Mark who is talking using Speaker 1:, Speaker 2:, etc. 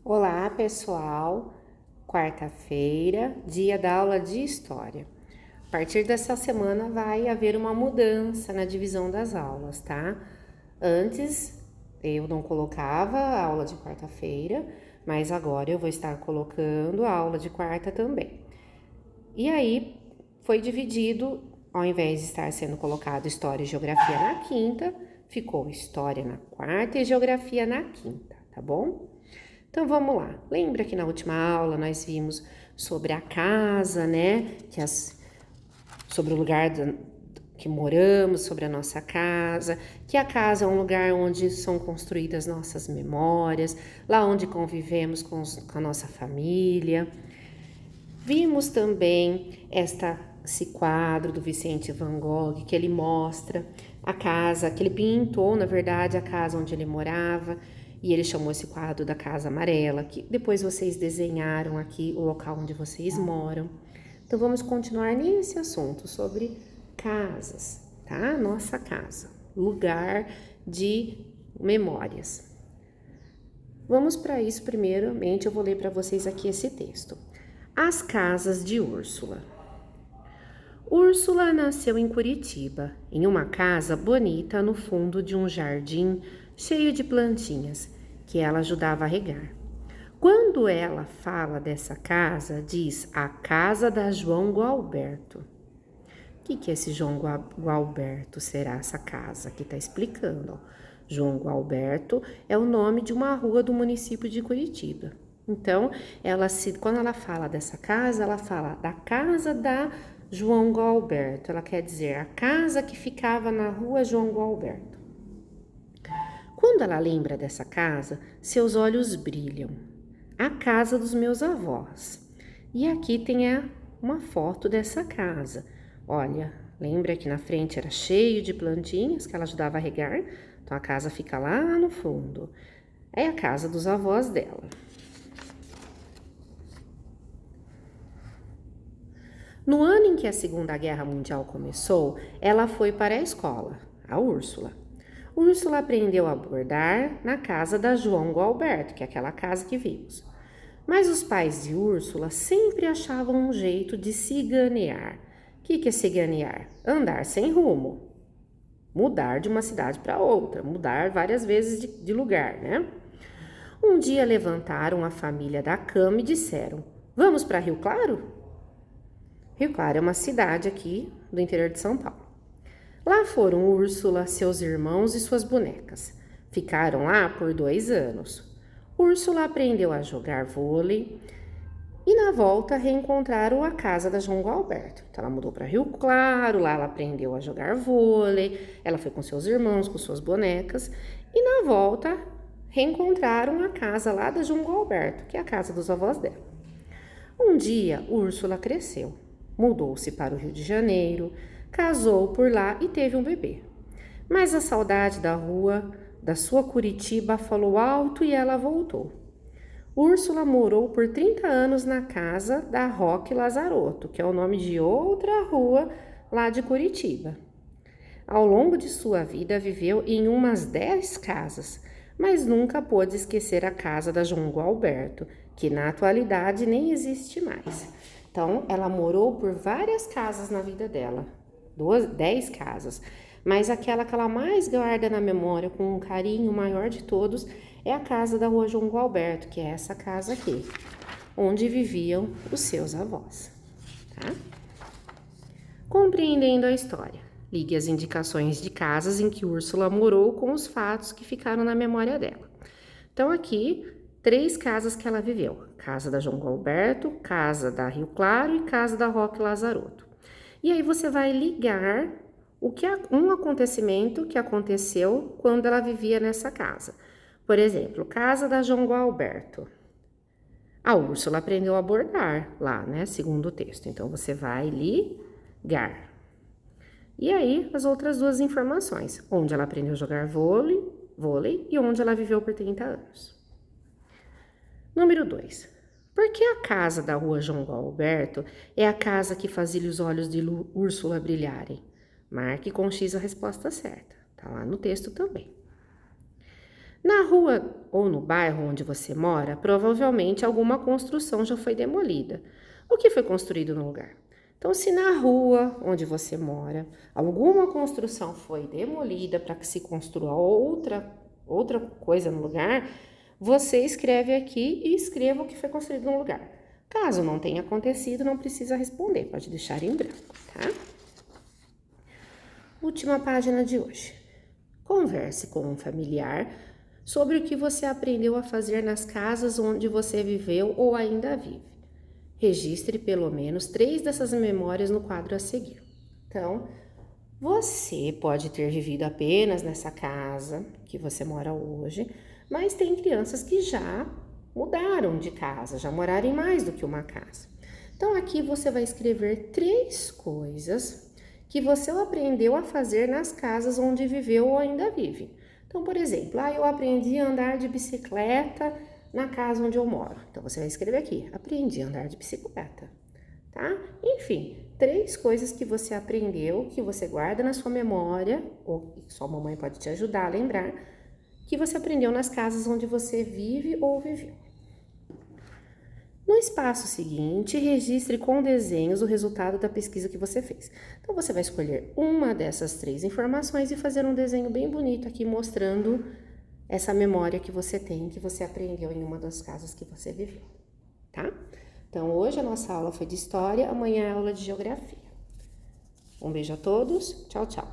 Speaker 1: Olá, pessoal. Quarta-feira, dia da aula de História. A partir dessa semana vai haver uma mudança na divisão das aulas, tá? Antes eu não colocava a aula de quarta-feira, mas agora eu vou estar colocando a aula de quarta também. E aí foi dividido, ao invés de estar sendo colocado História e Geografia na quinta, ficou História na quarta e Geografia na quinta, tá bom? Então vamos lá. Lembra que na última aula nós vimos sobre a casa, né? Sobre o lugar que moramos, sobre a nossa casa, que a casa é um lugar onde são construídas nossas memórias, lá onde convivemos com a nossa família. Vimos também esse quadro do Vicente Van Gogh, que ele mostra a casa, que ele pintou, na verdade, a casa onde ele morava, e ele chamou esse quadro da Casa Amarela, que depois vocês desenharam aqui o local onde vocês moram. Então vamos continuar nesse assunto sobre casas, tá? Nossa casa, lugar de memórias. Vamos para isso primeiramente, eu vou ler para vocês aqui esse texto. As casas de Úrsula. Úrsula nasceu em Curitiba, em uma casa bonita no fundo de um jardim cheio de plantinhas, que ela ajudava a regar. Quando ela fala dessa casa, diz a casa da João Gualberto. O que é esse João Gualberto? Será essa casa que está explicando? Ó. João Gualberto é o nome de uma rua do município de Curitiba. Então, quando ela fala dessa casa, ela fala da casa da João Gualberto. Ela quer dizer a casa que ficava na rua João Gualberto. Quando ela lembra dessa casa, seus olhos brilham. A casa dos meus avós. E aqui tem uma foto dessa casa. Olha, lembra que na frente era cheio de plantinhas que ela ajudava a regar? Então a casa fica lá no fundo. É a casa dos avós dela. No ano em que a Segunda Guerra Mundial começou, ela foi para a escola, a Úrsula. Úrsula aprendeu a bordar na casa da João Gualberto, que é aquela casa que vimos. Mas os pais de Úrsula sempre achavam um jeito de ciganear. O que é ciganear? Andar sem rumo. Mudar de uma cidade para outra, mudar várias vezes de lugar, né? Um dia levantaram a família da cama e disseram: Vamos para Rio Claro? Rio Claro é uma cidade aqui do interior de São Paulo. Lá foram Úrsula, seus irmãos e suas bonecas. Ficaram lá por 2 anos. Úrsula aprendeu a jogar vôlei e na volta reencontraram a casa da João Gualberto. Então ela mudou para Rio Claro, lá ela aprendeu a jogar vôlei, ela foi com seus irmãos, com suas bonecas e na volta reencontraram a casa lá da João Gualberto, que é a casa dos avós dela. Um dia, Úrsula cresceu, mudou-se para o Rio de Janeiro, casou por lá e teve um bebê. Mas a saudade da rua, da sua Curitiba, falou alto e ela voltou. Úrsula morou por 30 anos na casa da Roque Lazarotto, que é o nome de outra rua lá de Curitiba. Ao longo de sua vida, viveu em umas 10 casas, mas nunca pôde esquecer a casa da João Gualberto, que na atualidade nem existe mais. Então, ela morou por várias casas na vida dela, 10 casas, mas aquela que ela mais guarda na memória com um carinho maior de todos é a casa da rua João Gualberto, que é essa casa aqui, onde viviam os seus avós, tá? Compreendendo a história, ligue as indicações de casas em que Úrsula morou com os fatos que ficaram na memória dela. Então aqui, 3 casas que ela viveu: casa da João Gualberto, casa da Rio Claro e casa da Roque Lazarotto. E aí você vai ligar um acontecimento que aconteceu quando ela vivia nessa casa. Por exemplo, casa da João Gualberto. A Úrsula aprendeu a bordar lá, né? Segundo o texto. Então, você vai ligar. E aí, as outras 2 informações. Onde ela aprendeu a jogar vôlei e onde ela viveu por 30 anos. Número 2. Por que a casa da rua João Gualberto é a casa que fazia os olhos de Úrsula brilharem? Marque com X a resposta certa. Tá lá no texto também. Na rua ou no bairro onde você mora, provavelmente alguma construção já foi demolida. O que foi construído no lugar? Então, se na rua onde você mora, alguma construção foi demolida para que se construa outra coisa no lugar, você escreve aqui e escreva o que foi construído no lugar. Caso não tenha acontecido, não precisa responder, pode deixar em branco, tá? Última página de hoje. Converse com um familiar sobre o que você aprendeu a fazer nas casas onde você viveu ou ainda vive. Registre pelo menos 3 dessas memórias no quadro a seguir. Então, você pode ter vivido apenas nessa casa que você mora hoje, mas tem crianças que já mudaram de casa, já moraram em mais do que uma casa. Então, aqui você vai escrever 3 coisas que você aprendeu a fazer nas casas onde viveu ou ainda vive. Então, por exemplo, eu aprendi a andar de bicicleta na casa onde eu moro. Então, você vai escrever aqui, aprendi a andar de bicicleta, tá? Enfim, 3 coisas que você aprendeu, que você guarda na sua memória, ou sua mamãe pode te ajudar a lembrar, que você aprendeu nas casas onde você vive ou viveu. No espaço seguinte, registre com desenhos o resultado da pesquisa que você fez. Então, você vai escolher uma dessas 3 informações e fazer um desenho bem bonito aqui mostrando essa memória que você tem, que você aprendeu em uma das casas que você viveu, tá? Então, hoje a nossa aula foi de História, amanhã é aula de Geografia. Um beijo a todos, tchau, tchau!